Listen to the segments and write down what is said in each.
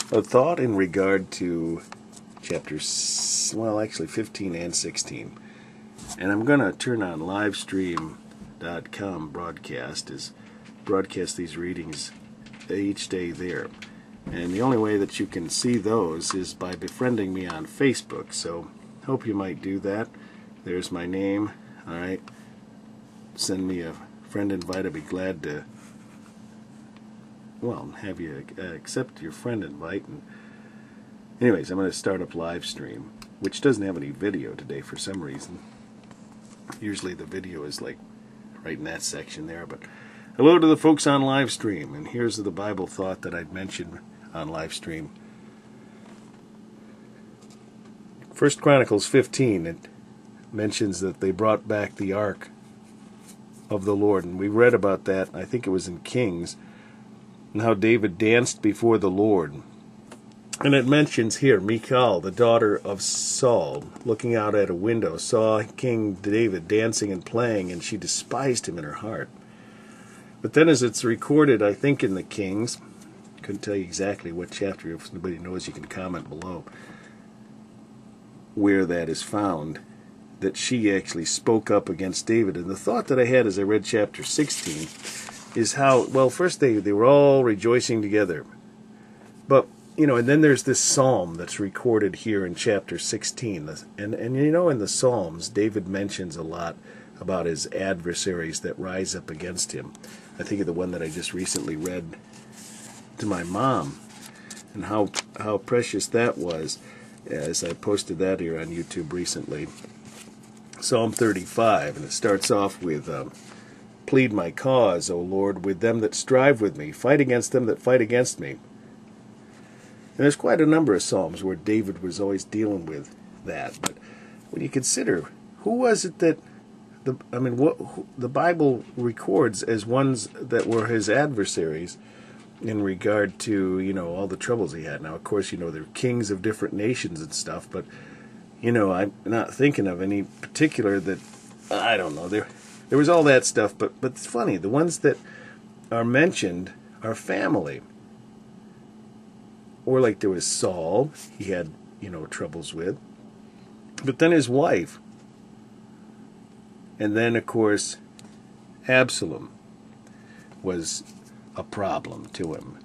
A thought in regard to chapters, well, actually 15 and 16. And I'm going to turn on livestream.com broadcast these readings each day there. And the only way that you can see those is by befriending me on Facebook. So hope you might do that. There's my name. All right. Send me a friend invite. I'd be glad to, well, have you accept your friend invite. And anyways, I'm going to start up live stream, which doesn't have any video today for some reason. Usually the video is like right in that section there. But hello to the folks on live stream. And here's the Bible thought that I'd mentioned on live stream. 1 Chronicles 15, it mentions that they brought back the ark of the Lord, and we read about that, I think it was in Kings, and how David danced before the Lord. And it mentions here Michal, the daughter of Saul, looking out at a window, saw King David dancing and playing, and she despised him in her heart. But then as it's recorded, I think in the Kings, couldn't tell you exactly what chapter, if anybody knows you can comment below, where that is found, that she actually spoke up against David. And the thought that I had as I read chapter 16 is how, well, first they were all rejoicing together. But, and then there's this psalm that's recorded here in chapter 16. And in the Psalms, David mentions a lot about his adversaries that rise up against him. I think of the one that I just recently read to my mom, and how precious that was, as I posted that here on YouTube recently. Psalm 35, and it starts off with, plead my cause, O Lord, with them that strive with me. Fight against them that fight against me. And there's quite a number of psalms where David was always dealing with that. But when you consider, who was it that, the Bible records as ones that were his adversaries in regard to, all the troubles he had. Now, of course, they're kings of different nations and stuff, but I'm not thinking of any particular that, I don't know, there was all that stuff, but it's funny, the ones that are mentioned are family. Or like there was Saul, he had, troubles with, but then his wife, and then, of course, Absalom was a problem to him.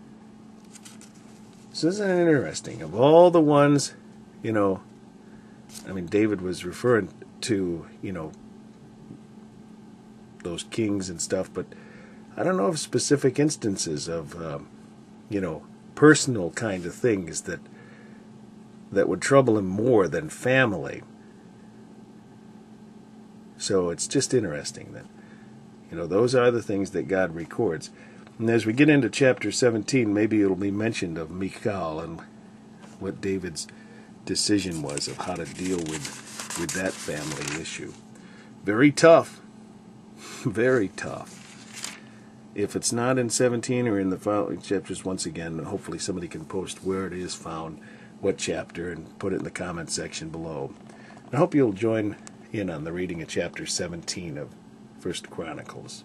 So isn't it interesting? Of all the ones, David was referring to, those kings and stuff, but I don't know of specific instances of, personal kind of things that would trouble him more than family. So it's just interesting that, those are the things that God records. And as we get into chapter 17, maybe it'll be mentioned of Michal and what David's decision was of how to deal with that family issue. Very tough. Very tough. If it's not in 17 or in the following chapters, once again, hopefully somebody can post where it is found, what chapter, and put it in the comment section below. I hope you'll join in on the reading of chapter 17 of 1 Chronicles.